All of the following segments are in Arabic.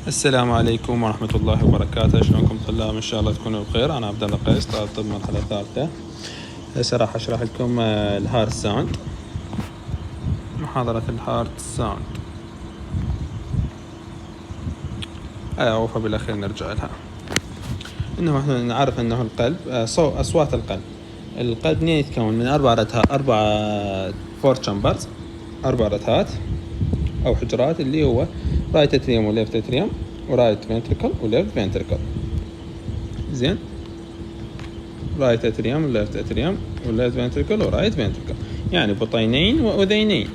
السلام عليكم ورحمة الله وبركاته. شلونكم طلاب؟ إن شاء الله تكونوا بخير. أنا عبد الله قيس، طالب طب مرحلة ثالثة. هسه راح أشرح لكم الهارت ساوند، محاضرة الهارت ساوند. وبالأخير نرجع لها. إنه إحنا نعرف إنه القلب أصوات القلب يتكون من أربع فور تشامبرز، 4 رتهات أو حجرات، اللي هو رايت اتريوم وليفت اتريوم ورايت فنتريكل وليفت فنتريكل. زين، رايت اتريوم وليفت اتريوم وليفت فنتريكل ورايت فنتريكل، يعني بطينين وأذينين.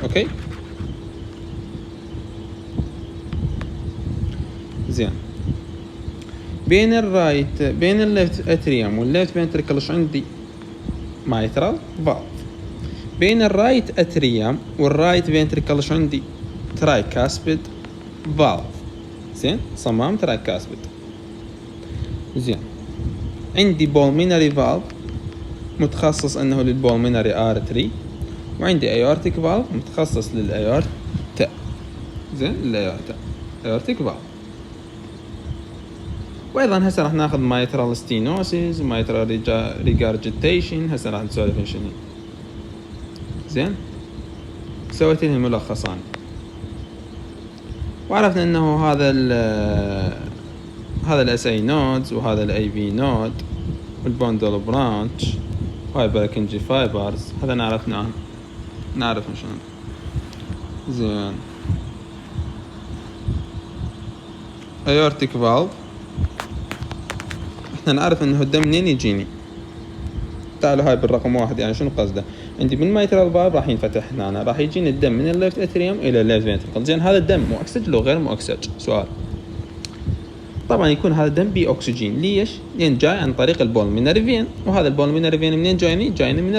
أوكي، زين. بين الليفت اتريوم والليفت فنتريكل ايش عندي؟ مايترال فالف. بين الرايت اتريوم والرايت فنتريكل ايش عندي؟ ترايكاسبيد فالف. زين، صمام ترايكاسبيد. زين، عندي بولمينري فالف متخصص انه للبولمينري ارتري، وعندي ايورتيك فالف متخصص للايورتا. زين، الايورتا ايورتيك فالف. وايضا هسه راح ناخذ مايترال ستينوسيس ومايترال ريجارجيتيشن. هسه راح نسولف عن شنو. زين، سويت لهم ملخصان، وعرفنا انه هذا الاس اي نودز وهذا الاي في نود والبوندل برانش وهاي بركنجي فايبرز. هذا نعرف شنو. زين، ايورتيك فالف احنا نعرف انه الدم منين يجيني. تعالوا هاي بالرقم 1، يعني شنو قصده؟ عندي من مايترال فالف راح ينفتح هنا، راح يجيني الدم من الليفت اتريوم الى الليفت فنتريكل. زين، هذا الدم مؤكسج لو غير مؤكسج؟ سؤال. طبعا يكون هذا الدم باكسجين. ليش؟ لان جاي عن طريق البولمينري فين، وهذا البولمينري فين منين جايني من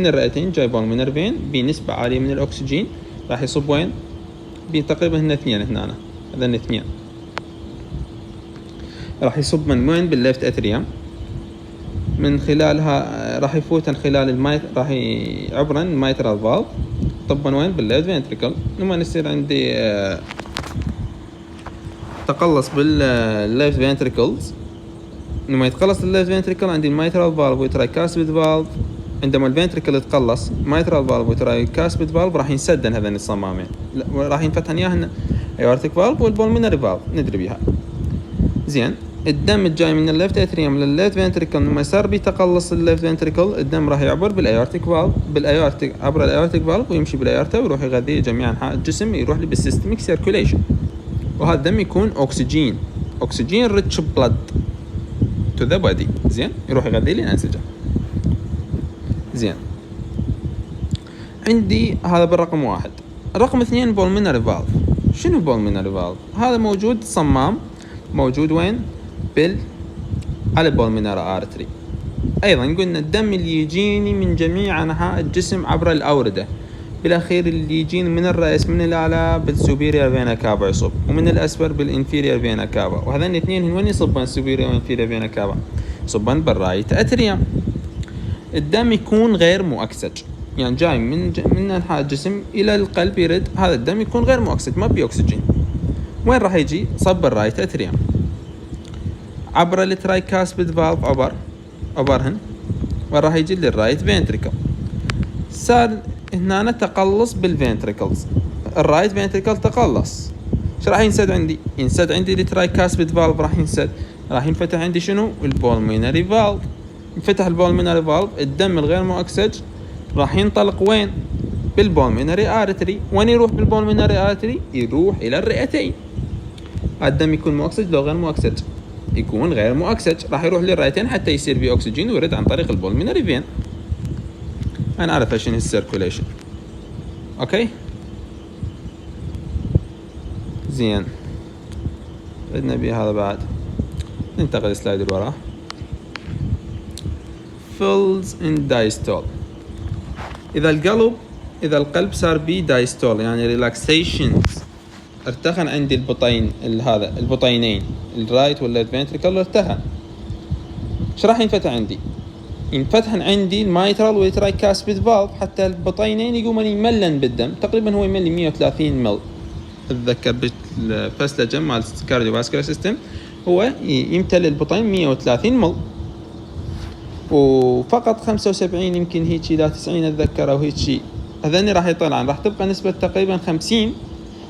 الرئتين. جاي بولمينري فين بنسبة عالية من الاكسجين، راح يصب وين؟ تقريبا هنا 2 هنا، هذا 2 راح يصب من وين؟ بالليفت اتريوم. من خلالها راح يفوت من خلال عبر المايترال فالف، طبعا وين؟ بالليفت فنتريكل. لما يصير عندي تقلص بالليفت فنتريكلز، لما يتقلص الليفت فنتريكل عندي المايترال فالف وترايكاسبيد فالف. عندما الفنتريكل يتقلص، مايترال فالف وترايكاسبيد فالف راح ينسدن هذين الصمامين، راح ينفتحن اياهن ايورتيك فالف والبولمينري فالف، ندري بها. زين، الدم الجاي من الليفت اتريوم للليفت فنتريكل لما يصير بتقلص الليفت فنتريكل، الدم راح يعبر بالايورتيك فالف، عبر الايورتيك فالف ويمشي بالايورتا ويروح يغذي جميع انحاء الجسم، يروح لي بالسيستميك سيركوليشن. وهذا الدم يكون اكسجين ريتش بلاد تو ذا بودي. زين، يروح يغذي لي الانسجه. زين، عندي هذا بالرقم 1. الرقم 2 بولمينري فالف. شنو بولمينري فالف؟ هذا موجود صمام، موجود وين؟ على البولمينري ارتري. ايضا قلنا الدم اللي يجيني من جميع انحاء الجسم عبر الاورده، بالاخير اللي يجيني من الراس من الاعلى بالسوبيريور فينا كافا يصب، ومن الاسفل بالانفيريور فينا كافا. وهذين الاثنين وين يصبن؟ السوبيريور والانفيريور فينا كافا يصبن بالرايت اتريوم. الدم يكون غير مؤكسج، يعني جاي من انحاء الجسم الى القلب يرد، هذا الدم يكون غير مؤكسج، ما بي اكسجين. وين راح يجي؟ صب الرايت اتريوم عبر الترايكاسبيد فالف، عبرهن، وراح يجي للرايت فنتريكل. صار هنا تقلص بالفنتريكلز، الرايت فنتريكل تقلص. ايش راح ينسد عندي؟ ينسد عندي الترايكاسبيد فالف، راح ينفتح عندي شنو؟ البولمينري فالف. ينفتح البولمينري فالف، الدم الغير مؤكسج راح ينطلق وين؟ بالبولمينري ارتري. وين يروح بالبولمينري ارتري؟ يروح الى الرئتين. الدم يكون مؤكسج لو غير مؤكسج؟ يكون غير مؤكسج، راح يروح للرئتين حتى يصير فيه اكسجين ويرد عن طريق البولمينري فين. انا اعرف شنو السيركوليشن. اوكي، زين. بدنا بيه هذا بعد. ننتقل السلايد اللي وراه. fills in diastole. اذا القلب صار بيه دايستول، يعني ريلاكسيشن، ارتخن عندي البطينين الرايت والليفت فنتريكل ارتخن. ايش راح ينفتح عندي؟ ينفتحن عندي المايترال والترايكاسبيد فالف، حتى البطينين يقومون يملن بالدم. تقريبا هو يملي 130 مل اتذكر بالفاسلجن مال كارديوفاسكولار سيستم هو يمتلئ البطين 130 مل، وفقط 75 يمكن هيك الى 90 اتذكر او هيك شيء، هذني راح يطلعن، راح تبقى نسبة تقريبا 50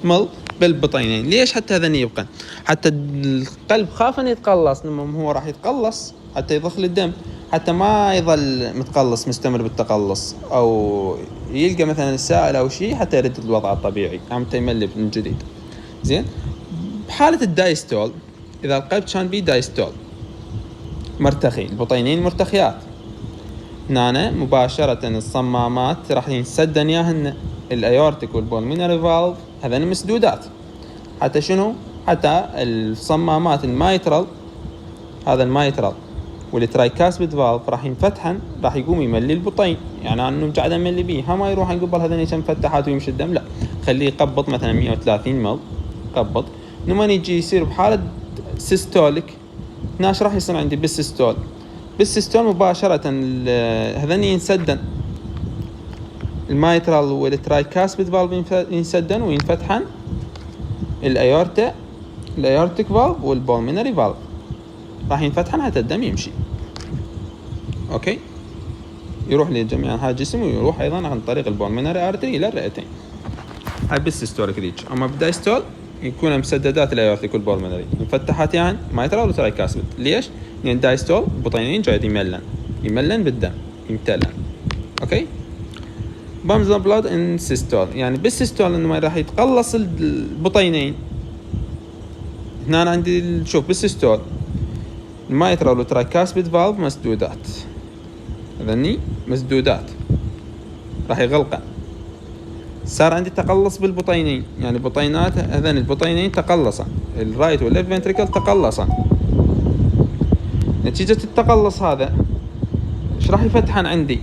مل بالبطينين. ليش حتى هذني يبقى؟ حتى القلب خاف ان يتقلص، لما هو راح يتقلص حتى يضخ الدم، حتى ما يظل متقلص مستمر بالتقلص، او يلقى مثلا السائل او شيء حتى يرد الوضع الطبيعي، عم يملي من جديد. زين، بحالة الدايستول اذا القلب كان بيه دايستول مرتخي، البطينين مرتخيات، هنا مباشرة الصمامات راح ينسدن ياهن الايورتيك والبولمينري فالف، هذين مسدودات. حتى شنو؟ حتى الصمامات المايترال، هذا المايترال والترايكاسبيد فالف راح ينفتحن، راح يقوم يملي البطين، يعني انه قاعد املي بيه، ما يروح يقبل هذين كم فتحات ويمشي الدم، لا، خليه يقبض مثلا 130 مل قبض. لما يجي يصير بحالة سيستوليك، هناش راح يصير عندي بالسيستول مباشرة هذين ينسدن المايترال والترايكاسبيد فالف ينسدن وينفتحن الايورتيك فالف والبولمينري فالف راح ينفتحن حتى الدم يمشي. اوكي، يروح لجميع انحاء الجسم، ويروح ايضا عن طريق البولمينري ارتري الى الرئتين. هاي بالسيستوليك ريج. اما بالدايستول يكون مسددات الايورتيك والبولمينري مفتحات، يعني مايترال وترايكاسبيد. ليش؟ لان الدايستول بطينين جاي يملن بالدم، يمتلن. اوكي، بامز ذا بلاد ان سيستول، يعني بالسيستول انه ما راح يتقلص البطينين. هنا أنا عندي شوف بالسيستول المايترال والترايكاسبيد فالف مسدودات، هذني مسدودات راح يغلقن. صار عندي تقلص بالبطينين، يعني بطينات هذين البطينين تقلصا، الرايت والليفت فنتريكل تقلصا. نتيجة التقلص هذا ايش راح يفتحن عندي؟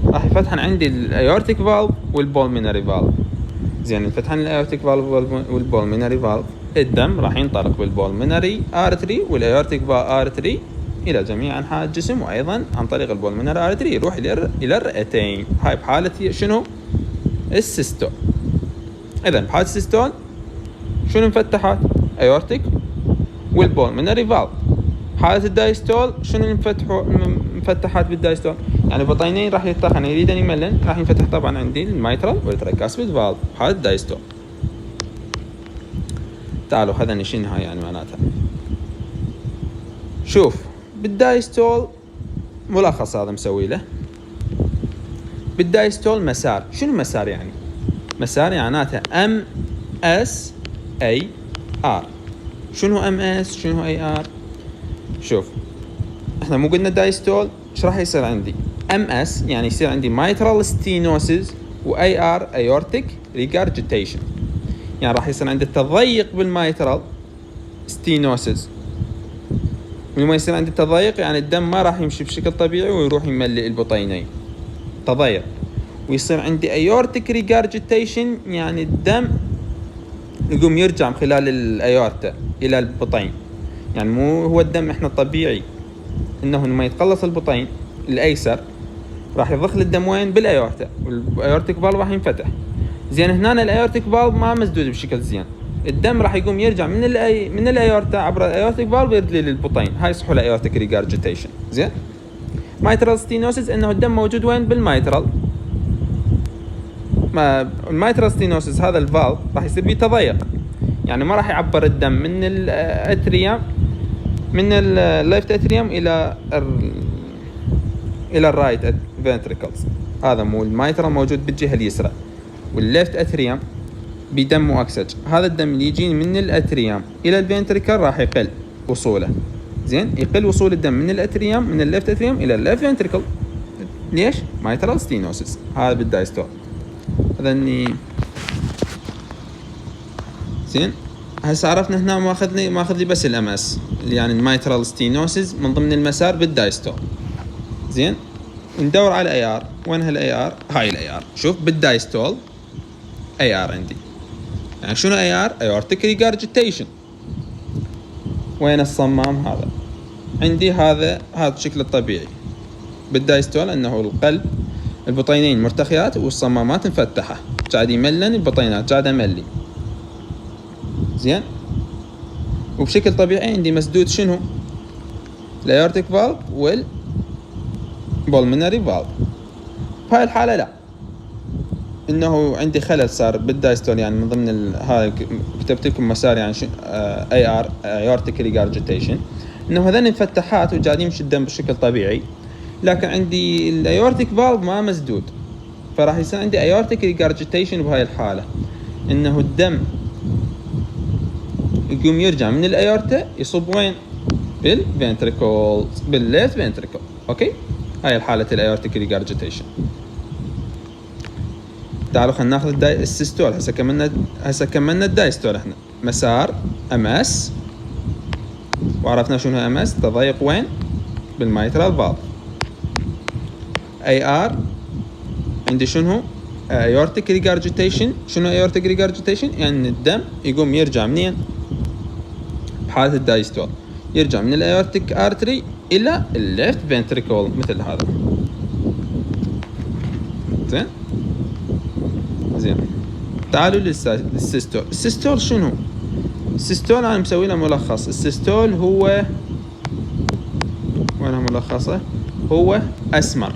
راح يفتحن عندي الايورتيك فالف والبولمينري فالف. زين، الفتحن الايورتيك فالف والبولمينري فالف، الدم راح ينطلق بالبولمينري ارتري والايورتيك ارتري الى جميع انحاء الجسم، وايضا عن طريق البولمينري ارتري يروح الى الرئتين. هاي بحالة شنو؟ السيستول. اذا بحالة السيستول شنو مفتحات؟ ايورتيك والبولمينري فالف. حالة الدايستول شنو مفتحات بالدايستول؟ يعني بطينين راح يفتحن، يريدن يملن، راح ينفتح طبعا عندي المايترال والترايكاسبيد فالف. حالة الدايستول. تعالوا هذا نشينها يعني معناتها. شوف بالدايستول ملخص هذا مسوي له. بالدايستول مسار، شنو مسار يعني؟ مسار معناتها MSAR. شنو MS؟ شنو AR؟ شوف احنا مو قلنا دايستول ايش راح يصير عندي؟ MS يعني يصير عندي mitral stenosis، و AR aortic regurgitation، يعني راح يصير عندي تضيق بالمايترال ستينوسيس. ولما يصير عندي تضيق يعني الدم ما راح يمشي بشكل طبيعي ويروح يملئ البطينين، تضيق. ويصير عندي aortic regurgitation، يعني الدم يقوم يرجع من خلال الايورتا الى البطين. يعني مو هو الدم احنا الطبيعي انه لما يتقلص البطين الايسر راح يضخ الدم وين؟ بالايورتا، والايورتيك فالف راح ينفتح. زين، هنا الايورتيك فالف ما مسدود بشكل زين، الدم راح يقوم يرجع من الايورتا عبر الايورتيك فالف يرد للبطين. هاي يصحوا الايورتيك ريجارجيتيشن. زين، مايترال ستينوسيس انه الدم موجود وين؟ بالمايترال. ما المايترال ستينوسيس هذا الفالف راح يصير بيه تضيق، يعني ما راح يعبر الدم من الاتريوم، من الليفت اتريوم الى الرايت فنتريكلز. هذا مو المايترال موجود بالجهه اليسرى، والليفت اتريوم بدم مؤكسج. هذا الدم اللي يجي من الاتريوم الى الفنتريكل راح يقل وصوله. زين، يقل وصول الدم من الاتريوم، من الليفت اتريوم الى الليفت فنتريكل. ليش؟ مايترال ستينوسيس. هذا بالدايستول. هذا اني زين. هسه عرفنا هنا ماخذ لي بس الامس، يعني المايترال ستينوسيس من ضمن المسار بالدايستول. زين، ندور على اي ار. وين هالاي ار؟ هاي الاي ار. شوف بالدايستول اي ار عندي، يعني شنو اي ار؟ ايورتيك ريجارجيتيشن. وين الصمام؟ هذا عندي، هذا الشكل الطبيعي بالدايستول، انه القلب البطينين مرتخيات والصمامات مفتحه، قاعد يملن البطينات، قاعد املي. زين. وبشكل طبيعي عندي مسدود شنو؟ الايورتيك فالف والبولمنري فالف. بهاي الحالة لا، انه عندي خلل صار بالدايستول، يعني من ضمن هذا كتبت لكم مسار يعني اي ار ايورتيك ريجارجيتيشن، انه هذين مفتحات وقاعدين يمشي الدم بشكل طبيعي، لكن عندي الايورتيك فالف ما مسدود، فراح يصير عندي ايورتيك ريجارجيتيشن بهاي الحالة، انه الدم يقوم يرجع من الايورتا يصب وين؟ بالفنتريكل، بالليفت فنتريكل. اوكي، هاي الحالة الايورتيك ريجارجيتيشن. تعالوا خلينا ناخذ السيستول. هسه كملنا الدايستول. احنا مسار امس، وعرفنا شنو امس، تضيق وين؟ بالمايترال فالف. اي ار عندي شنو؟ ايورتيك ريجارجيتيشن. شنو ايورتيك ريجارجيتيشن؟ يعني الدم يقوم يرجع منين؟ بحالة الدايستول يرجع من الايورتيك ارتري الى الليفت فنتريكل مثل هذا. زين زين. تعالوا للسيستول. السيستول شنو؟ السيستول انا مسوي له ملخص. السيستول هو وين ملخصه؟ هو اسمر.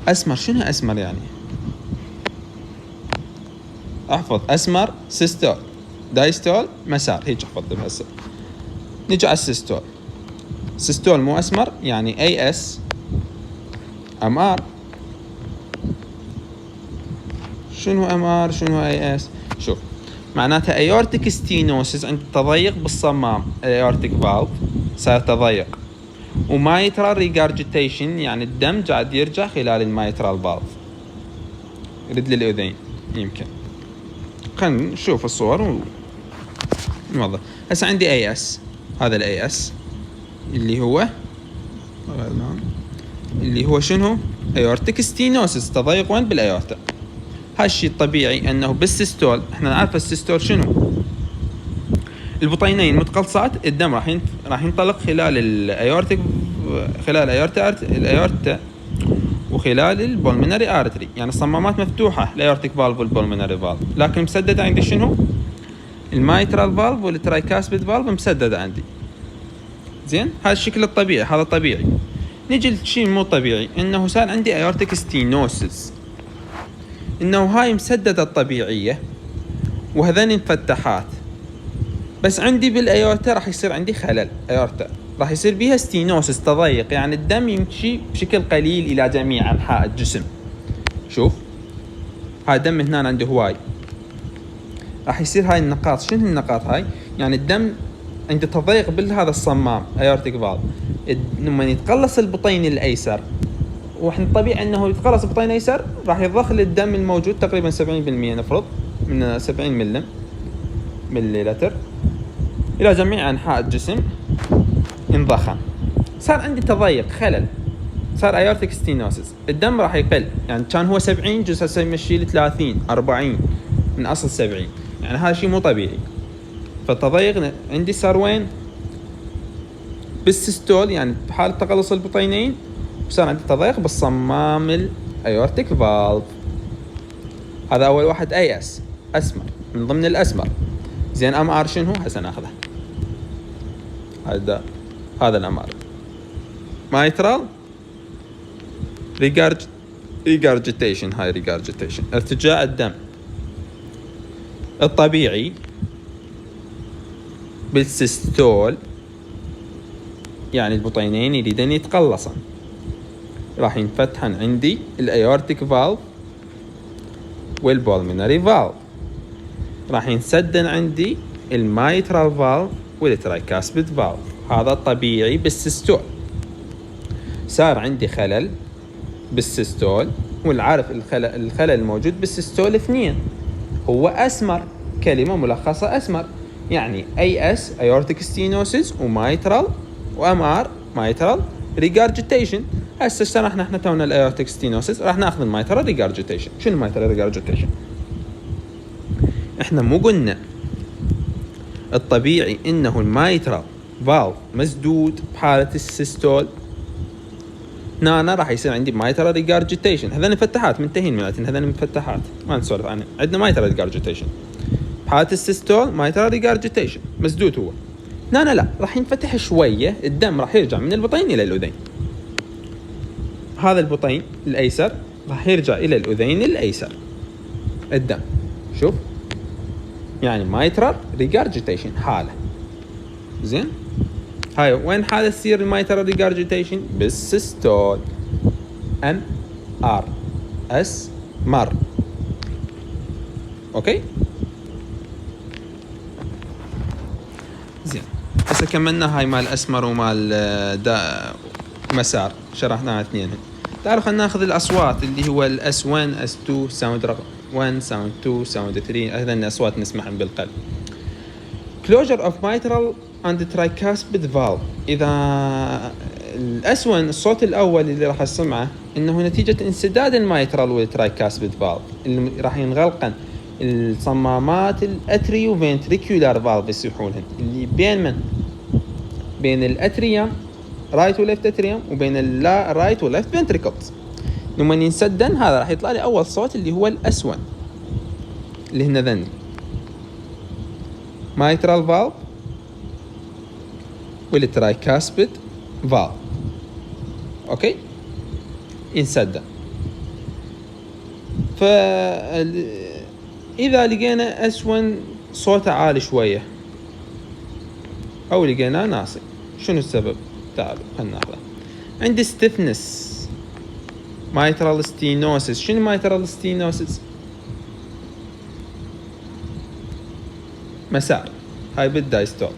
اسمر شنو اسمر يعني؟ احفظ اسمر سيستول دايستول مسار، هيك احفظ هسه. نجي على السيستول. السيستول مو اسمر يعني اي اس ام ار. شنو ام ار؟ شنو اي اس؟ شوف معناتها ايورتيك ستينوسيس عند تضيق بالصمام الايورتيك فالف صار تضيق، ومايترال ريجارجيتيشن يعني الدم قاعد يرجع خلال المايترال فالف. يرد للاذين يمكن. خلينا نشوف الصور ونوضح. هسه عندي اي اس، هذا الاي اس اللي هو شنو؟ ايورتيك ستينوسيس، تضيق وين؟ بالايورتا. هالشي الطبيعي انه بالسيستول احنا نعرف السيستول شنو؟ البطينين متقلصات، الدم راح ينطلق خلال الايورتيك، خلال الايورتا وخلال البولمنري ارتري، يعني الصمامات مفتوحه الايورتيك فالف والبولمنري فالف، لكن مسدده عندي شنو؟ المايترال فالف والترايكاسبيد فالف مسدده عندي. زين، هذا الشكل الطبيعي، هذا طبيعي. نيجي للشيء مو طبيعي، انه صار عندي ايورتيك ستينوسيس، انه هاي مسدده الطبيعيه وهذين مفتحات، بس عندي بالايورتا راح يصير عندي خلل. ايورتا راح يصير بيها ستينوسيس، تضيق، يعني الدم يمشي بشكل قليل الى جميع انحاء الجسم. شوف هاي دم هنا عنده هواي، راح يصير هاي النقاط. شنو النقاط هاي؟ يعني الدم عنده تضيق بهذا الصمام ايورتيك فالف. لما يتقلص البطين الايسر، واحنا الطبيعي انه يتقلص البطين الايسر راح يضخ الدم الموجود تقريبا 70% نفرض من 70 مليلتر الى جميع انحاء الجسم، انضخم. صار عندي تضيق، خلل، صار ايورتيك ستينوسيس، الدم راح يقل. يعني كان هو 70 جزء هسه يمشي ل 30 40 من اصل 70، يعني هذا شيء مو طبيعي. فالتضيق عندي صار وين؟ بالسيستول، يعني بحالة تقلص البطينين، وصار عندي تضيق بالصمام الايورتيك فالف. هذا اول واحد اي اس، اسمر، من ضمن الاسمر. زين ام ار شنو؟ هسه ناخذه. هذا الام ار مايترال ريجارجيتيشن. هاي ريجارجيتيشن ارتجاع الدم الطبيعي بالسيستول، يعني البطينين يريدن يتقلصن، راح ينفتحن عندي الايورتيك فالف والبولمنري فالف، راح ينسدن عندي المايترال فالف والترايكاسبيد فالف. هذا الطبيعي بالسيستول. صار عندي خلل بالسيستول، والعارف الخلل الموجود بالسيستول اثنين، هو اسمر، كلمة ملخصة اسمر، يعني اي اس ايورتيك ستينوسيس، ومايترال، وام ار مايترال ريجارجيتيشن. هسه شرحنا احنا تونا الايورتيك ستينوسيس، راح ناخذ المايترال ريجارجيتيشن. شنو المايترال ريجارجيتيشن؟ احنا مو قلنا الطبيعي انه المايترال فالف مسدود بحالة السيستول؟ هنا راح يصير عندي مايترال ريجارجيتيشن. هذين فتحات منتهين، معناته هذين مفتحات ما نسولف عنها، عندنا مايترال ريجارجيتيشن. حالة السيستول مايترال ريجارجيتيشن مسدود هو. هنا لا، راح ينفتح شوية، الدم راح يرجع من البطين إلى الأذين. هذا البطين الأيسر راح يرجع إلى الأذين الأيسر الدم. شوف يعني مايترال ريجارجيتيشن حالة. زين، هاي وين حالة تصير المايترال ريجارجيتيشن؟ بالسيستول. ام ار اس مر. اوكي زين. هسه كملنا هاي مال اسمر ومال مسار، شرحناها اثنين. تعالوا خلينا ناخذ الاصوات اللي هو الاس 1 اس 2 ساوند رقم 1 ساوند 2 ساوند 3. هذا الاصوات نسمعهم بالقلب. closure of mitral and tricuspid valve. اذا الاس 1 الصوت الاول اللي راح اسمعه انه نتيجة انسداد المايترال والترايكاسبيد فالف اللي راح ينغلقن الصمامات الاتريو فنتريكولار فالف يسمحونهن، اللي بين من؟ بين الاتريوم رايت وليفت اتريوم وبين الرايت وليفت فنتريكلز. لما ينسدن هذا راح يطلع لي اول صوت اللي هو الاس 1 اللي هن ذني مايترال فالف والترايكاسبيد فالف. اوكي ينسدن. فإذا لقينا اس 1 صوته عالي شوية أو لقيناه ناصي، شنو السبب؟ تعالوا خلنا ناخذه. عندي stiffness mitral stenosis. شنو mitral stenosis؟ مسار، هاي بالدايستول.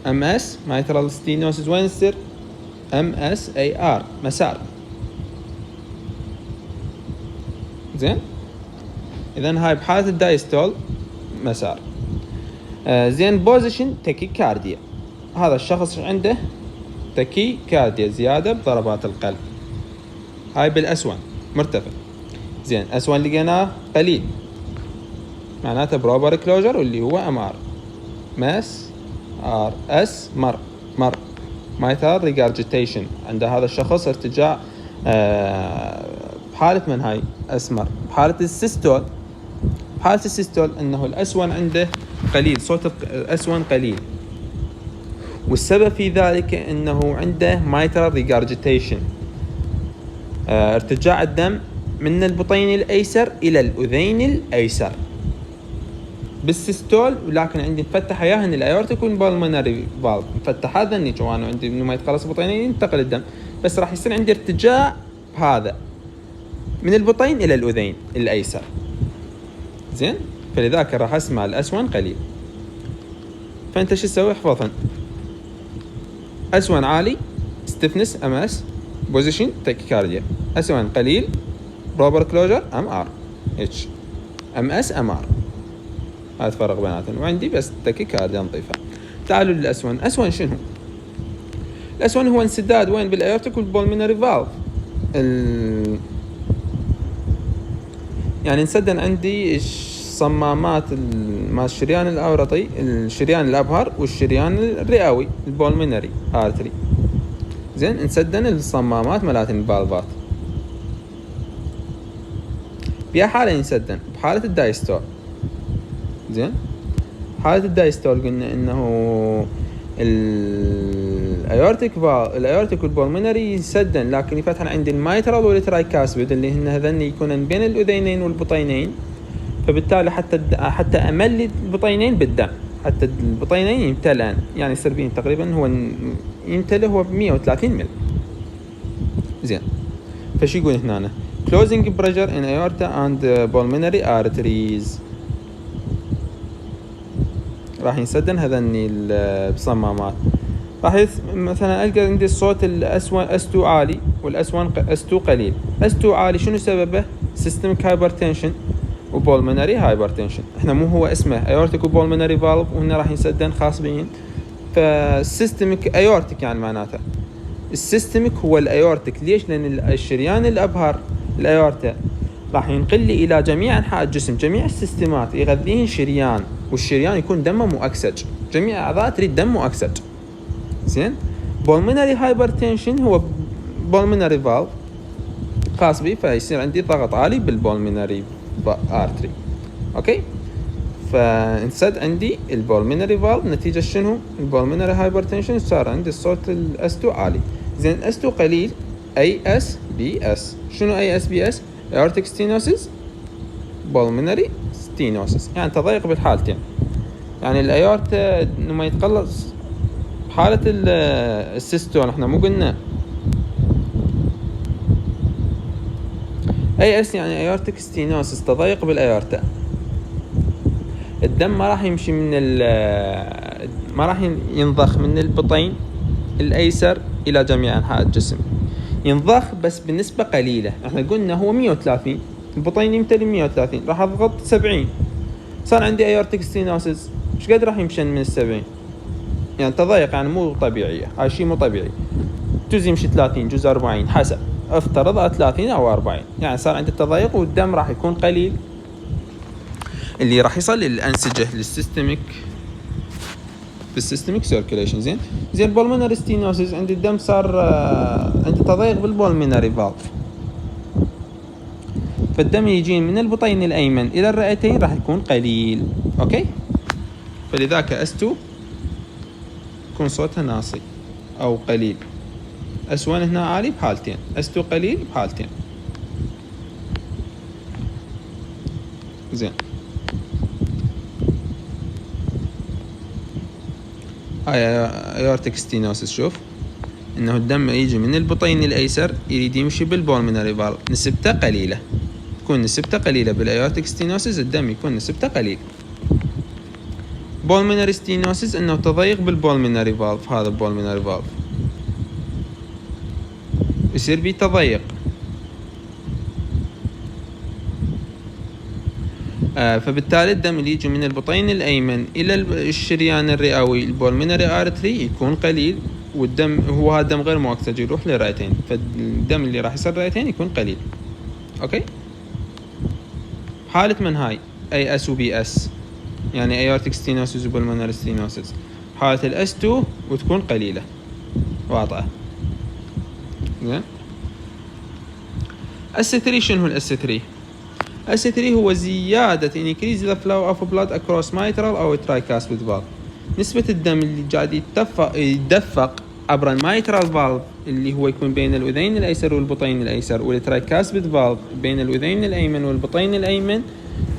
MS mitral stenosis وين يصير؟ MSAR مسار. زين، إذن هاي بحالة الدايستول مسار. زين، بوزيشن تاكيكارديا. هذا الشخص عنده تاكيكارديا، زيادة بضربات القلب. هاي بالأس1 مرتفع. زين، أس1 لقيناه قليل معناته بروبر كلوجر واللي هو MR. ماس ار اس مر مايترال ريجارجيتيشن. عند هذا الشخص ارتجاع بحالة من هاي اسمر. بحالة السيستول انه الاس 1 عنده قليل، صوت الاس 1 قليل، والسبب في ذلك انه عنده مايترال ريجارجيتيشن، ارتجاع الدم من البطين الايسر الى الاذين الايسر بالسيستول. ولكن عندي مفتح اياهن الايورتيك والبالمونري فالف مفتح هذا النيج، وانا عندي انه ما يتخلص بطينين ينتقل الدم، بس راح يصير عندي ارتجاع بهذا من البطين الى الاذين الايسر. زين، فلذلك راح اسمع الاس 1 قليل. فانت شو تسوي؟ احفظهن. اس 1 عالي ستيفنس ام اس، بوزيشن تاكيكارديا. اس 1 قليل بروبر كلوجر ام ار اتش، ام اس ام ار. هذا فرق بيناتهم، وعندي بس تاكيكارديا نضيفها. تعالوا للاس 1. اس 1 شنو؟ الاس 1 هو انسداد وين؟ بالايورتيك والبولمينري فالف. يعني انسدن عندي الصمامات مع الشريان الاورطي، الشريان الابهر والشريان الرئوي البولمينري ارتري. زين، انسدن الصمامات مالت الفالفات. بيا حالة ينسدن بحالة الدايستول. زين، حالة الدايستول قلنا انه الايورتيك والبولمينري يسدن، لكن يفتحن عند المايترال والترايكاسبيد اللي هن هذن يكونن بين الاذينين والبطينين. فبالتالي حتى املي البطينين بالدم، حتى البطينين يمتلئن، يعني يصير بين تقريبا هو يمتلئ هو ب 130 مل. زين، فشو يقول هنا؟ closing pressure in aorta and pulmonary arteries. راح ينسدن هذني الصمامات. راح مثلا القى عندي الصوت الاس 1 اس 2 عالي والاس 1 اس 2 قليل. اس 2 عالي شنو سببه؟ سيستميك هايبرتنشن وبولمونري هايبرتنشن. احنا مو هو اسمه ايورتيك وبولمونري فالف، وهنا راح ينسدن خاص بين. فالسيستميك ايورتيك يعني معناته السيستميك هو الايورتيك. ليش؟ لان الشريان الابهر الايورتا راح ينقل لي الى جميع انحاء الجسم، جميع السيستمات يغذيهن شريان، والشريان يكون دمه مؤكسج، جميع الاعضاء تريد دم مؤكسج. زين، بولمونري هايبرتنشن هو بولمونري فالف خاص بي، فيصير عندي ضغط عالي بالبولمونري artery. اوكي، فانسد عندي البولمينري فالف نتيجة شنو؟ البولمينري هايبرتنشن صار عندي الصوت الاس 2 عالي. زين اس 2 قليل، اي اس بي اس. شنو اي اس بي اس؟ aortic stenosis pulmonary stenosis، يعني تضيق بالحالتين. يعني الايورتا لما يتقلص حالة السيستول، احنا مو قلنا اي اس يعني ايورتيك ستينوسس، تضيق بالايورتا. الدم ما راح يمشي ما راح ينضخ من البطين الايسر الى جميع انحاء الجسم، ينضخ بس بنسبة قليلة. احنا قلنا هو 130، البطين يمتلي 130، راح اضغط 70، صار عندي ايورتيك ستينوسس. ايش قد راح يمشي من 70؟ يعني تضيق، يعني مو طبيعية، هاي شيء مو طبيعي. جزء يمشي 30، جزء 40، حسب، افترض 30 او 40، يعني صار عندي تضيق والدم راح يكون قليل اللي راح يصل للانسجة للسيستميك بالسيستميك سيركيليشن. زين البولمونري ستينوسيس عندي الدم صار عندي تضيق بالبولمونري فالف، فالدم يجي من البطين الايمن الى الرئتين راح يكون قليل. اوكي، فلذاك S2 يكون صوتها ناصي او قليل. S1 هنا عالي بحالتين، S2 قليل بحالتين. زين، هاي ايورتيك ستينوسيس. شوف انه الدم يجي من البطين الايسر يريد يمشي بالبولمونري فالف، نسبته قليله، تكون نسبته قليله بالايورتيك ستينوسيس، الدم يكون نسبته قليل. بولمونري ستينوسيس انه تضيق بالبولمونري فالف، هذا البولمونري فالف يصير بيه تضيق. فبالتالي الدم اللي يجي من البطين الايمن الى الشريان الرئوي البولمونري ارتري يكون قليل، والدم هو هذا الدم غير مؤكسج يروح للرئتين، فالدم اللي راح يصل للرئتين يكون قليل. اوكي، حالة من هاي اي اس وبي اس، يعني ايورتيك ستينوسيس وبولمونري ستينوسيس، حالة الاس 2 وتكون قليلة واضحة. زين، اس 3 شنو الاس 3؟ اس 3 هو زيادة increase the flow of blood across mitral أو tricuspid valve. نسبة الدم اللي قاعد يتدفق عبر الميترال فالف اللي هو يكون بين الأذين الأيسر والبطين الأيسر، والترايكاسبيد فالف بين الأذين الأيمن والبطين الأيمن،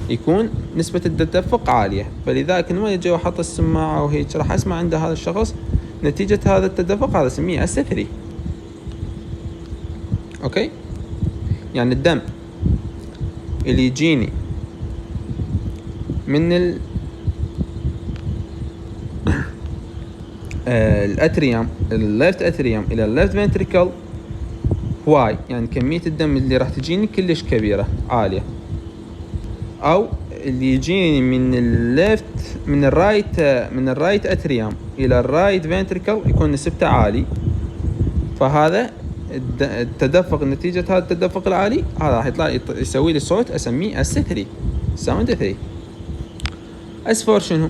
يكون نسبة التدفق عالية. فلذلك لما يجي وحط السماعة وهيك راح أسمع عند هذا الشخص نتيجة هذا التدفق، هذا سميه اس 3. أوكي، يعني الدم اللي يجيني من الاتريوم الليفت اتريوم الى الليفت فنتريكل هواي، يعني كمية الدم اللي راح تجيني كلش كبيرة عالية. او اللي يجيني من الرايت اتريوم الى الرايت فنتريكل يكون نسبته عالي، فهذا التدفق نتيجة هذا التدفق العالي هذا راح يطلع يسوي لي صوت اسميه اس 3 ساوند 3. اس 4 شنو؟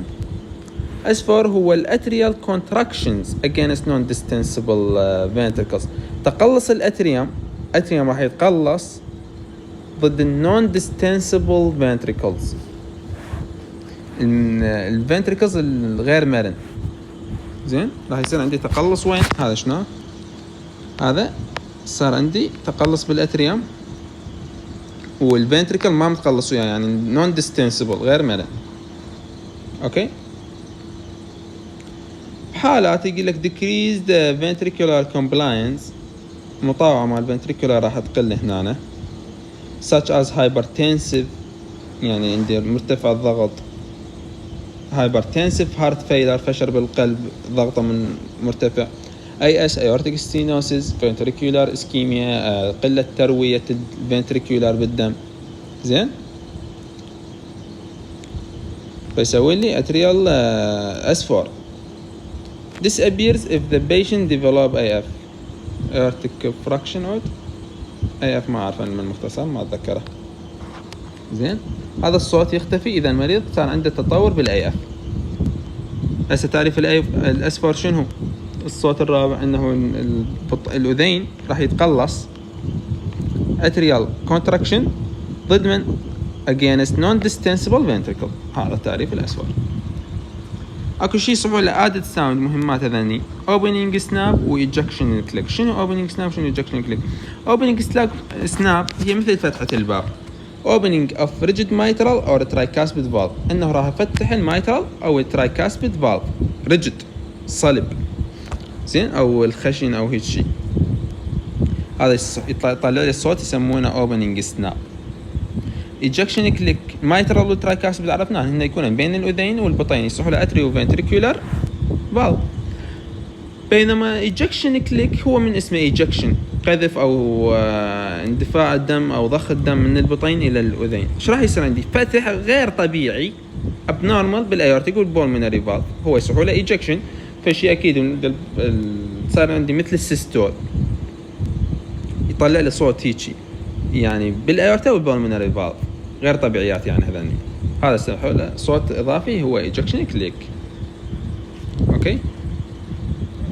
اس 4 هو الاتريال كونتراكشنز against non-distensible ventricles. تقلص الاتريوم راح يتقلص ضد non distensible ventricles، الفنتريكلز الغير مرن. زين، راح يصير عندي تقلص وين؟ هذا شنو؟ هذا صار عندي تقلص بالاتريوم والفنتريكل ما متقلص وياه، يعني نون ديستنسبل غير مرن. اوكي، بحالات يقول لك decreased ventricular compliance، مطاوعة مع الفنتريكولار راح تقل هنا، such as hypertensive، يعني عندي مرتفع الضغط، hypertensive heart failure، فشل بالقلب، ضغطه من مرتفع، AS aortic stenosis، ventricular ischemia، قلة تروية الفنتريكولار بالدم. زين، فيسوي لي atrial S4. This appears if the patient develop AF aortic fraction out. AF ما أعرف من المختصر، ما أتذكره. زين، هذا الصوت يختفي إذا المريض صار عنده تطور بالAF. هسه تعرف الأس 4 شنو؟ الصوت الرابع انه الاذين راح يتقلص اتريال كونتراكشن ضد من؟ against non-distensible ventricle. هذا التعريف الأسود. اكو شيء صعوبة لآدة ساوند مهمات هذني opening snap و ejection click. شنو opening snap شنو ejection click؟ opening snap هي مثل فتحة الباب. opening of rigid mitral or tricuspid valve انه راح افتح الميترال او الترايكاسبيد فالف rigid صلب زين او الخشن او هيك شيء. هذا يطلع لي الصوت يسمونه opening snap. ejection click mitral والترايكاسبيد عرفناه هن يكونون بين الاذين والبطين يصحوا له اتريو فنتريكولار فالف. بينما ejection click هو من اسمه ejection قذف او اندفاع الدم او ضخ الدم من البطين الى الاذين. ايش راح يصير عندي؟ فتح غير طبيعي abnormal بالايورتيك والبولمينري فالف هو يصحوا له ejection. فشي اكيد صار عندي مثل السيستول يطلع لي صوت هيجي يعني بالايورتا والبولمينري فالف غير طبيعيات يعني هذني. هذا صوت اضافي هو ejection click. اوكي.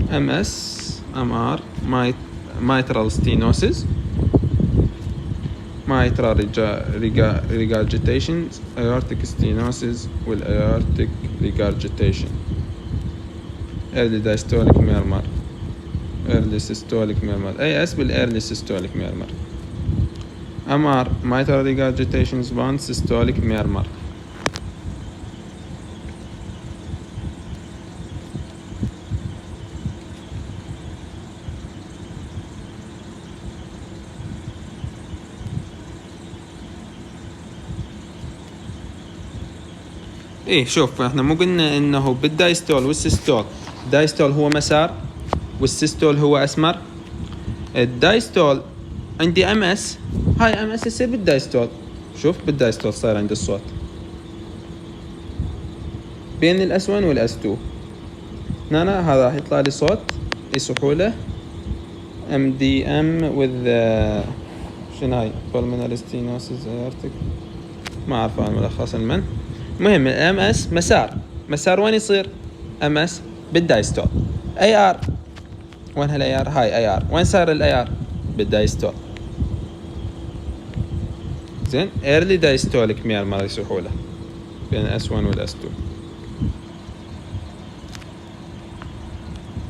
MS MR mitral stenosis mitral regurgitation aortic stenosis والaortic regurgitation early diastolic murmur early systolic murmur AS بالاearly systolic murmur. MR mitral regurgitation sponge systolic murmur. ايه شوف احنا مو قلنا انه بالدايستول والسيستول الدايستول هو مسار والسيستول هو اسمر. الدايستول عندي MS هاي MS يصير بالدايستول. شوف بالدايستول صار عندي الصوت بين الS1 والS2 هنا هذا راح يطلع لي صوت يصحوا له MDM with شنو هاي pulmonary stenosis aortic ما اعرف انا ملخص المن. مهم MS مسار وين يصير؟ MS بالدايستول. AR وين هالاي ار؟ هاي AR وين صار الAR؟ بالدايستول. زين early diastolic murmur يصحوا له بين S1 والS2.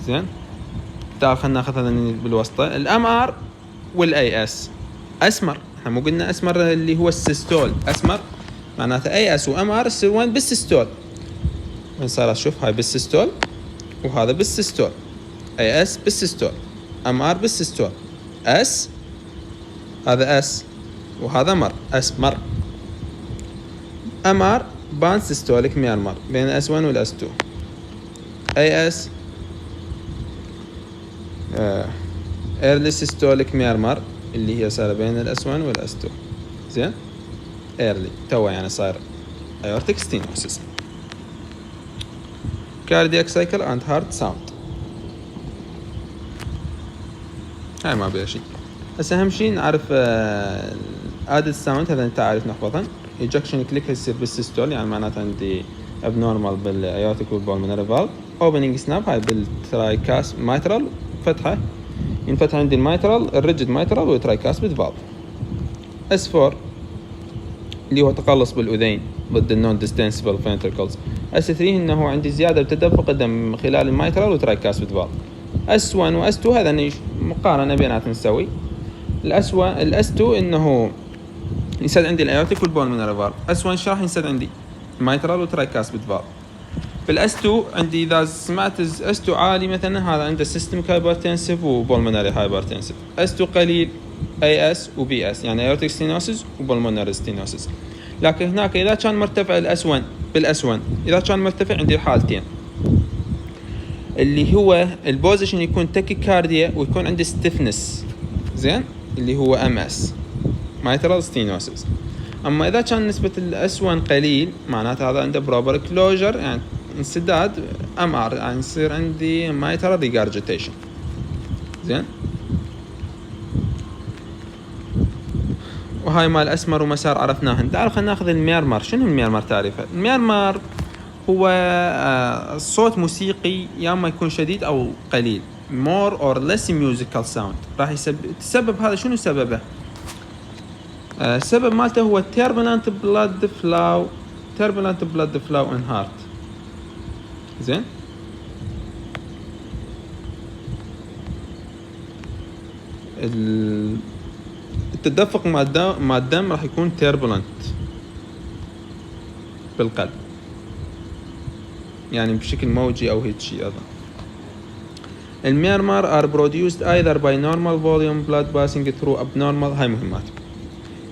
زين تعال خلنا ناخذ هذا بالوسطى. الMR والAS اسمر. احنا مو قلنا اسمر اللي هو السيستول اسمر معناته AS وMR يصير وين؟ بالسيستول. وين صار؟ شوف هاي بالسيستول وهذا بالسيستول. AS بالسيستول MR بالسيستول S هذا S وهذا مر اسمر. MR بان سيستوليك ميرمر بين S1 والS2. AS early systolic murmur اللي هي صار بين الS1 والS2. زين early توا يعني صار aortic stenosis. cardiac cycle and heart sound هاي ما بيها شيء. بس اهم شيء نعرف added sound هذا انت عارف نحفظها. ejection click يصير بالسيستول يعني معناته عندي abnormal بالايورتيك والبولمينري فالف. opening snap هاي بالترايكاس mitral فتحة ينفتح عندي الميترال الريجد ميترال والترايكاسبيد فالف. S4 اللي هو تقلص بالأذين ضد النون ديستنسبل فنتركلز. S3 انه عندي زيادة بتدفق الدم خلال الميترال والترايكاسبيد فالف. S1 و S2 هذا مقارنة بيناتهم نسوي. الS2 انه ينسد عندي الايورتيك والبولمينري فالف. S1 ايش راح ينسد عندي؟ الميترال والترايكاسبيد فالف. بالS2 عندي إذا سمعت S2 عالي مثلا هذا عنده سيستميك هايبرتنسيف وبولمونري هايبرتنسيف. S2 قليل AS وBS يعني ايورتيك ستينوسيس وبولمونري ستينوسيس. لكن هناك إذا كان مرتفع الS1 بالS1 إذا كان مرتفع عندي حالتين اللي هو البوزيشن يكون تاكيكارديا ويكون عندي ستيفنس زين اللي هو MS mitral stenosis. أما إذا كان نسبة الS1 قليل معناته هذا عنده proper closure يعني انسداد MR يعني يصير عندي mitral regurgitation. زين وهاي مال أسمر ومسار عرفناه. تعال خلينا ناخذ الميرمر. شنو الميرمر تعريفه؟ الميرمر هو صوت موسيقي يا اما يكون شديد او قليل more or less musical sound. راح تسبب هذا شنو سببه؟ السبب مالته هو turbulent blood flow in heart. زين. التدفق مع الدم راح يكون turbulent بالقلب، يعني بشكل موجي أو هيك شيء. أيضا الميرمر are produced either by normal volume blood passing through abnormal. هاي مهمات.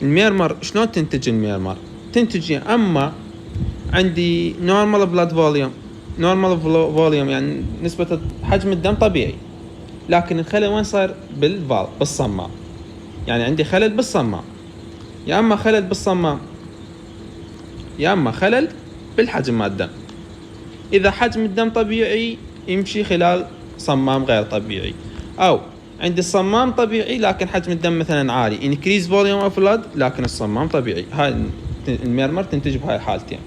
الميرمر شلون تنتج الميرمر؟ تنتج أما عندي normal blood volume يعني نسبة حجم الدم طبيعي، لكن الخلل وين صار؟ بالفالف، بالصمام. يعني عندي خلل بالصمام، يا أما خلل بالصمام يا أما خلل بالحجم مال الدم. إذا حجم الدم طبيعي يمشي خلال صمام غير طبيعي، أو عندي الصمام طبيعي لكن حجم الدم مثلا عالي increase volume of blood لكن الصمام طبيعي. هاي الميرمر تنتج بهاي الحالتين.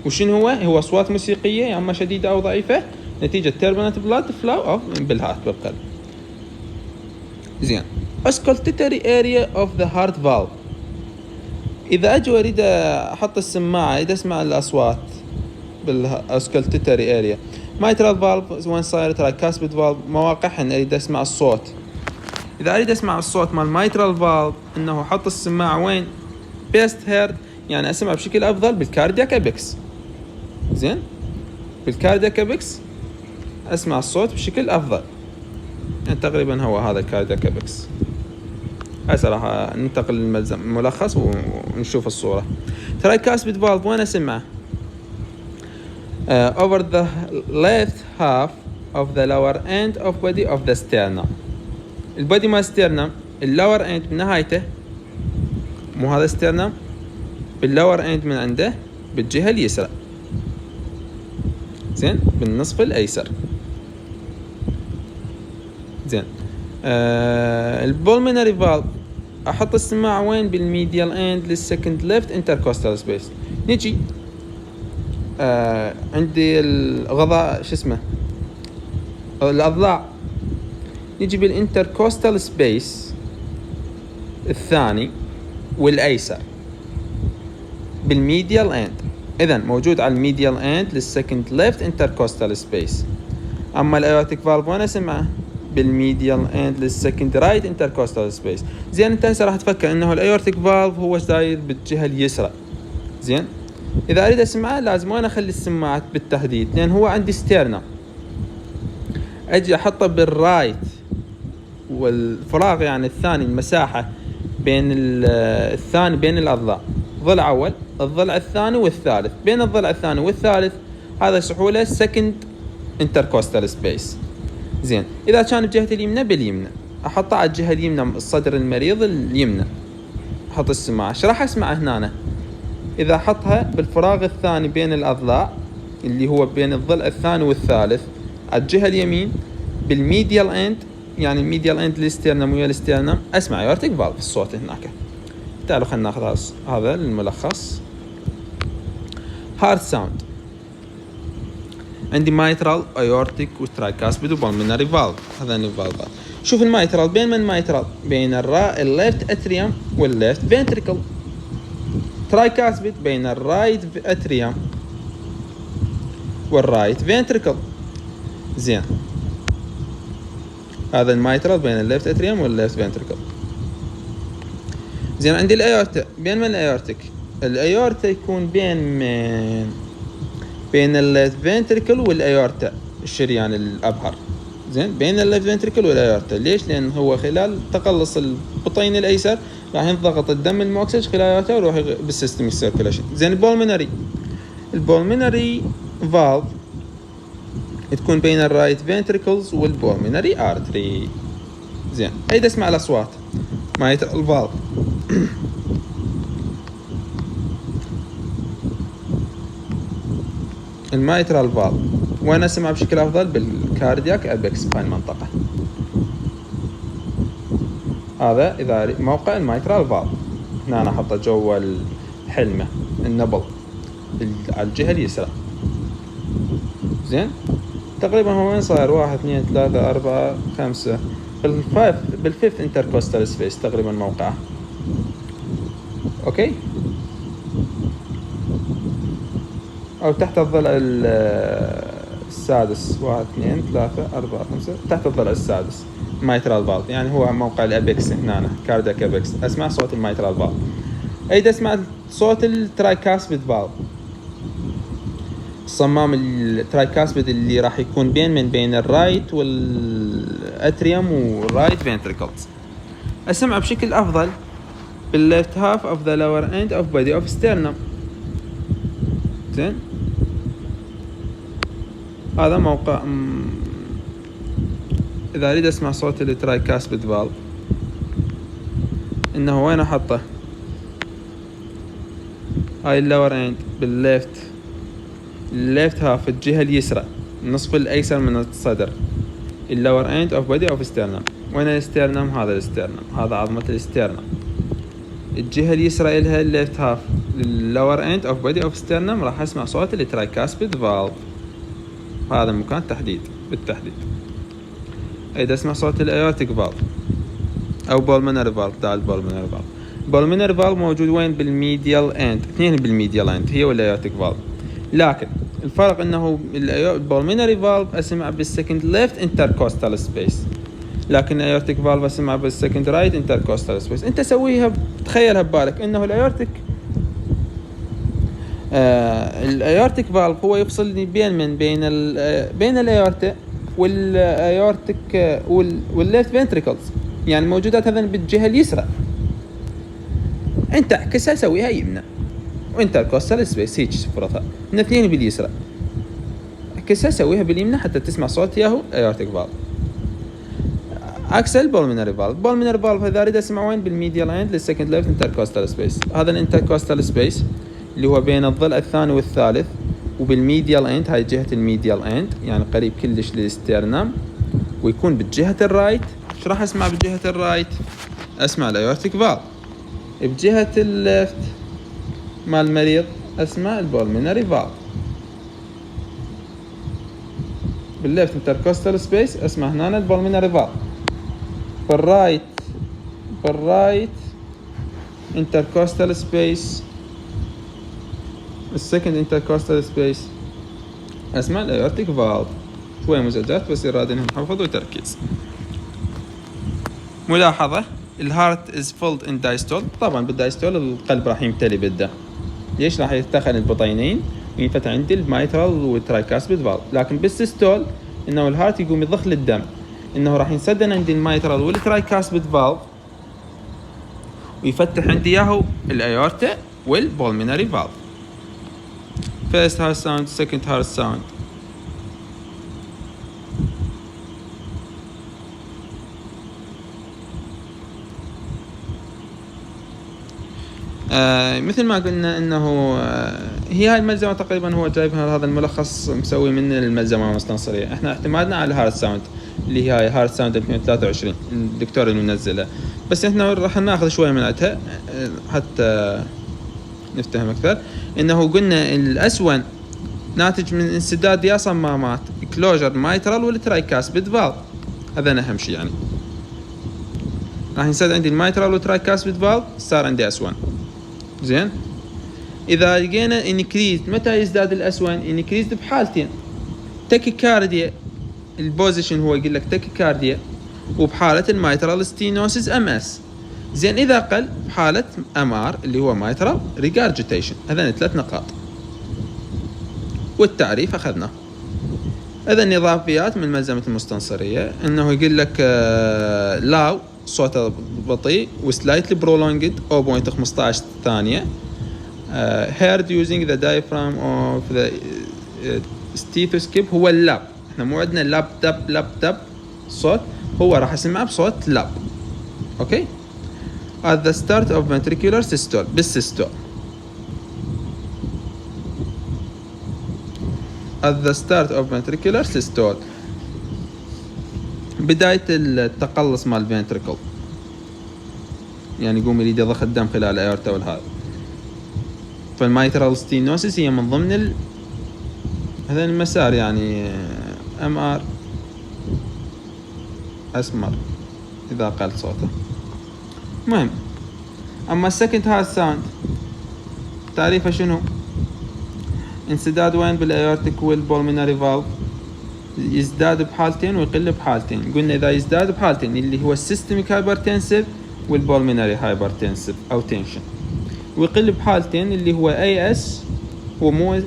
وشنو هو أصوات موسيقية يا أما شديدة أو ضعيفة نتيجة turbulent blood flow أو بالهارت بالقلب. زين. auscultatory area of the heart valve. إذا أجي أريد أحط السماعة أريد أسمع الأصوات بالأوسكالتيتري اريا. mitral valve وين صاير tricuspid valve مواقعهن أريد أسمع الصوت. إذا أريد أسمع الصوت مال mitral valve إنه أحط السماعة وين؟ best heard، يعني أسمع بشكل أفضل بالكاردياك أبيكس. زين. بالكاردياك أبيكس أسمع الصوت بشكل أفضل، يعني تقريبا هو هذا الكاردياك أبيكس. هسه راح ننتقل للملخص ونشوف الصورة. tricuspid valve وين أسمعه؟ over the left half of the lower end of body of the sternum. البودي مال sternum اللور end من نهايته، مو هذا sternum، باللور end من عنده بالجهة اليسرى. زين. بالنصف الأيسر. زين. البولمينري فالف أحط السماعة وين؟ بالميديال end للسكند ليفت intercostal space. نجي عندي الغضاء شو اسمه الأضلاع، نجي بالانتركوستال سبيس الثاني والأيسر بالميديال اند. إذن موجود على الميديال اند للسكند ليفت انتركوستال سبيس. أما الأيورتيك فالف وين أسمعه؟ بالميديال اند للسكند رايت انتركوستال سبيس. زين. أنت هسه راح تفكر إنه الأيورتيك فالف هو داير بالجهة اليسرى. زين. إذا أريد أسمعه لازم وين أخلي السماعة بالتحديد؟ لأن هو عندي ستيرنا، أجي أحطه بالرايت والفراغ يعني الثاني المساحة بين الثاني بين الأضلاع، ضلع أول الضلع الثاني والثالث، بين الضلع الثاني والثالث هذا سحولة second intercostal space. زين. إذا كان بجهة اليمنى باليمنى أحطه على الجهة اليمنى الصدر المريض اليمنى، أحط السماعة. إيش راح أسمع هنا؟ إذا أحطها بالفراغ الثاني بين الأضلاع اللي هو بين الضلع الثاني والثالث على الجهة اليمين بالميديال اند، يعني الميديال اند للستيرنم ويا الستيرنم، أسمع يورتيك فالف الصوت هناك. تعالوا خلنا ناخذ هذا الملخص. هارت ساوند عندي مايترال ايورتيك وترايكاسبيد وبالميناري فالف. هذا الفالفات. شوف المايترال بين من مايترال؟ بين الليفت اتريوم والليفت فنتريكل. ترايكاسبيد بين الرايت اتريوم والرايت فنتريكل. زين. هذا المايترال بين الليفت اتريوم والليفت فنتريكل. زين. عندي الايورتا بين من الايورتيك؟ الايورتا يكون بين الليفت فنتريكل والايورتا الشريان الابهر. زين. بين الليفت فنتريكل والايورتا. ليش؟ لان هو خلال تقلص البطين الايسر راح ينضغط الدم المؤكسج خلال الايورتا ويروح بالسيستم السيركيليشن. زين. البولمينري فالف تكون بين الرايت فنتريكلز والبولمينري ارتري. زين. أريد أسمع الأصوات. مايترال فالف المايترال فالف وين أسمع بشكل أفضل؟ بالكاردياك أبيكس بهاي المنطقة. هذا إذا موقع المايترال فالف هنا أنا أحطه جوا الحلمة النبل على الجهة اليسرى. زين. تقريبا هو وين صار؟ 1 2 3 4 5 بالفيفث انتركوستال سبيس تقريبا موقعه. اوكي، او تحت الضلع السادس، 1 2 3 4 5 تحت الضلع السادس مايترال فالف، يعني هو موقع الابيكس هنا، كاردياك ابيكس. اسمع صوت المايترال فالف. ايد اسمع صوت الترايكاسبيد فالف، الصمام الترايكاسبيد اللي راح يكون بين الرايت والاتريوم والرايت فنتريكلز. اسمع بشكل افضل بالليفت هاف اوف ذا لور اند اوف بودي اوف ستيرنم. زين، هذا موقع اذا اريد اسمع صوت الترايكاسبيد فالف انه وين احطه. هاي اللور اند بالليفت هاف الجهة اليسرى، النصف الايسر من الصدر، اللور اند اوف بودي اوف ستيرنم. وين الاسترنم؟ هذا الاسترنم، هذا عظمة الاسترنم. الجهة اليسرى إلها الليفت هاف اللور اند اوف بودي اوف ستيرنم، راح اسمع صوت الترايكاسبيد فالف. هذا مكان تحديد بالتحديد. اذا اسمع صوت الايورتيك فالف او بولمنري فالف. ده البولمنري فالف. البولمنري فالف موجود وين؟ بالميديال اند، اثنين بالميديال اند، هي والايورتيك فالف. لكن الفرق انه البولمنري فالف اسمع بالسكند ليفت انتركوستال سبيس، لكن الايورتيك فالف اسمع بالسكند رايت انتركوستال سبيس. انت سويها، تخيلها ببالك انه الايورتيك فالف هو يفصل بين الايورتا والايورتيك والليفت فنتريكلز، يعني موجودات هذين بالجهه اليسرى. انت اعكسها، سويها يمنى وانتركوستال سبيس، هيك فرضها من اثنين باليسرى، اعكسها سويها باليمنى حتى تسمع صوت ياهو ايورتيك فالف. عكس البولمنري فالف. البولمنري فالف اذا اريد اسمع وين؟ بالميديال اند للسكند ليفت انتركوستال سبيس. هذا الانتركوستال سبيس اللي هو بين الضلع الثاني والثالث، وبالميديال اند، هاي جهة الميديال اند يعني قريب كلش للاسترنم، ويكون بالجهة الرايت. ايش راح اسمع بجهة الرايت؟ اسمع الايورتيك فالف. بجهة الليفت مع المريض اسمع البولمنري فالف. بالليفت انتركوستال سبيس اسمع هنا البولمنري فالف. بالرايت انتركوستال سبيس، السكند انتركوستال سبيس اسمع الايورتيك فالف. شوية مزعجات بس يرادين حفظ وتركيز. ملاحظة، الهارت is filled in diastole. طبعا بالدايستول القلب راح يمتلي بالدم. ليش؟ راح يتخن البطينين وينفتح عندي المايترال والترايكاسبيد فالف. لكن بالسيستول انه الهارت يقوم يضخ للدم، انه راح ينسدن عندي المايترال والترايكاسبيد فالف ويفتح عندي ياهو الايورتا والبولمنري فالف. first heart sound, second heart sound. مثل ما قلنا انه هي هاي الملزمة تقريبا هو جايبها، هذا الملخص مسوي من الملزمة المستنصرية. احنا اعتمدنا على الهارت ساوند اللي هي هاي هارت ساوند 2023 الدكتور اللي منزلها، بس احنا راح ناخذ شوية من عندها حتى نفتهم اكثر. انه قلنا الاسون ناتج من انسداد يا صمامات كلوجر مايترال والترايكاسبيد فالف، هذا اهم شيء. يعني راح ينسد عندي المايترال والترايكاسبيد فالف، صار عندي اسون. زين، اذا لقينا انكريز، متى يزداد الاسون؟ انكريز بحالتين، تاكيكارديا البوزيشن هو يقول لك تاكيكارديا، وبحاله المايترال ستينوسيس ام اس. زين، اذا قل بحاله ام ار اللي هو مايترال ريجارجيتيشن. هذين 3 نقاط والتعريف اخذناه. اذا النظافيات من ملزمه المستنصريه انه يقول لك لاو صوته بطيء وسلايتلي برولونجد 0.15 ثانيه، heard using the diaphragm of the stethoscope. هو اللاب، احنا مو عندنا لاب تاب صوت، هو راح اسمعه بصوت لاب. اوكي. at the start of ventricular systole، بالسيستول. at the start of ventricular systole، بداية التقلص مال الفنتريكل، يعني يقوم يريد يضخ الدم خلال الايورتا والهذا. فالمايترال ستينوسيس هي من ضمن هذا المسار، يعني ام ار اسمر اذا قل صوته. المهم اما السكند هارت ساوند تعريفه شنو؟ انسداد وين؟ بالايورتيك والبولمينري فالف، يزداد بحالتين ويقل بحالتين. قلنا اذا يزداد بحالتين اللي هو السيستميك هايبرتنسيف والبولمينري هايبرتنسيف او تنشن، ويقل بحالتين اللي هو اي اس ومو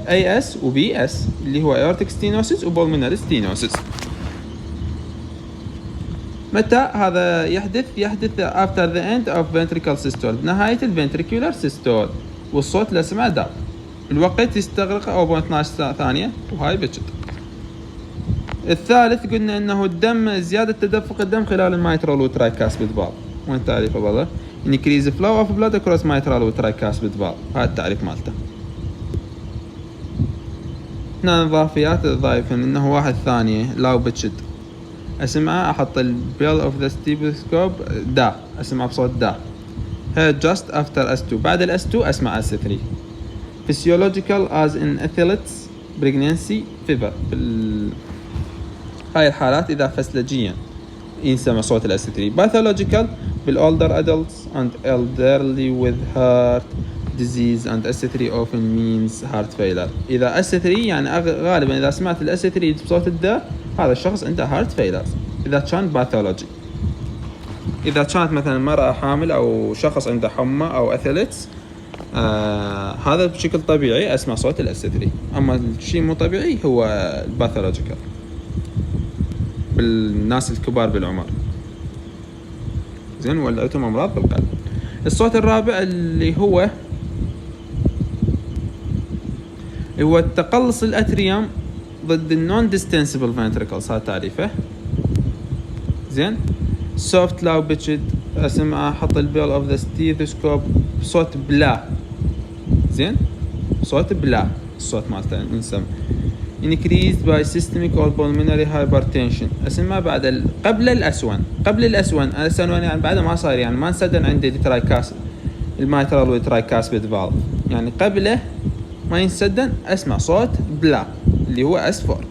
اي اس وبي اس اللي هو ايورتيك ستينوسيس وبولمينري ستينوسيس. متى هذا يحدث؟ يحدث after the end of ventricle systole، بنهاية الفنتريكولار سيستول، والصوت اللي اسمعه داب. الوقت يستغرق 0.12 ثانية وهاي بجد. الثالث قلنا انه الدم، زيادة تدفق الدم خلال الميترال وترايكاسبيد فالف. وين تعريفه والله؟ increase flow of blood across mitral وترايكاسبيد فالف، هذا التعريف مالته. هنا اضافيات ضايفين انه واحد ثانية لاو بتشد اسمعه، احط البيل اوف ذا ستيبوسكوب دا، اسمع بصوت دا. هي just after S2، بعد ال S2 اسمع S3. physiological as in athletes pregnancy fever، هاي الحالات اذا فسلجيا ينسمع صوت ال S3. pathological بالolder adults and elderly with heart disease and S3 often means heart failure. اذا S3 يعني غالبا اذا سمعت ال S3 بصوت الدا هذا الشخص عنده heart failure اذا كان باثولوجي. اذا كانت مثلا مرأة حامل او شخص عنده حمى او اثليتس هذا بشكل طبيعي اسمع صوت ال S3. اما الشيء مو طبيعي هو الباثولوجيكال بالناس الكبار بالعمر، زين، ولا عندهم امراض بالقلب. الصوت الرابع اللي هو التقلص الاتريوم ضد النون ديستنسبل فنتريكلز، هذا تعريفه. زين، soft low pitched اسمعه، احط البيل اوف ذا ستيثوسكوب صوت بلا. زين، صوت بلا الصوت مالته نسمع. increased by systemic or pulmonary hypertension اسمع بعد قبل الاسون. قبل الاسون يعني بعد ما صار، يعني ما انسدن عندي الميترال والترايكاسبيد فالف، يعني قبله ما ينسدن اسمع صوت بلا اللي هو S4.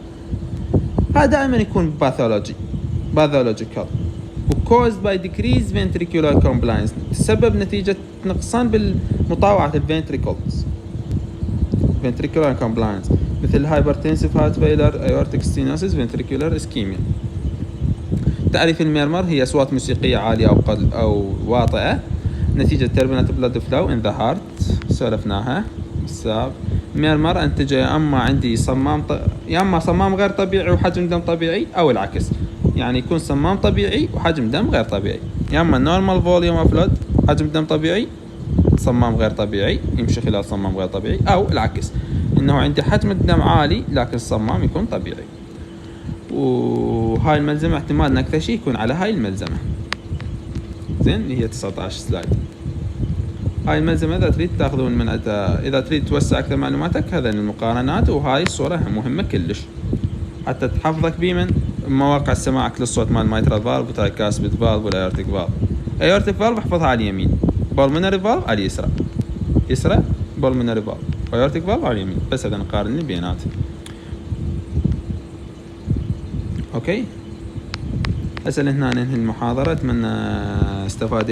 هذا دائما يكون باثولوجيكال caused by decreased ventricular compliance، تسبب نتيجة نقصان بالمطاوعة الفنتريكلز ventricular compliance، مثل hypertensive heart failure aortic stenosis ventricular ischemia. تعريف الميرمر هي أصوات موسيقية عالية أو واطئة نتيجة turbulent blood flow in the heart، سولفناها. السبب ميرمر أنتج يا أما عندي يا أما صمام غير طبيعي وحجم دم طبيعي، أو العكس، يعني يكون صمام طبيعي وحجم دم غير طبيعي. يا أما normal volume of blood حجم دم طبيعي، صمام غير طبيعي يمشي خلال صمام غير طبيعي، أو العكس إنه عندي حجم الدم عالي لكن الصمام يكون طبيعي. وهاي الملزمة احتمال إن أكثر شيء يكون على هاي الملزمة. زين، اللي هي 19 سلايد. هاي الملزمة إذا تريد تاخذون من إذا تريد توسع أكثر معلوماتك هذا المقارنات، وهاي الصورة مهمة كلش حتى تحفظك بيمن مواقع سماعك للصوت مال مايترال فالف وترايكاسبيد فالف والايورتيك فالف. ايورتيك فالف احفظها على اليمين، بولمينري فالف على اليسرى، يسرى بولمينري فالف، وايورتيك فالف على اليمين. بس هذا نقارن بيناتهم. اوكي، هسه هنا ننهي المحاضرة. اتمنى استفادت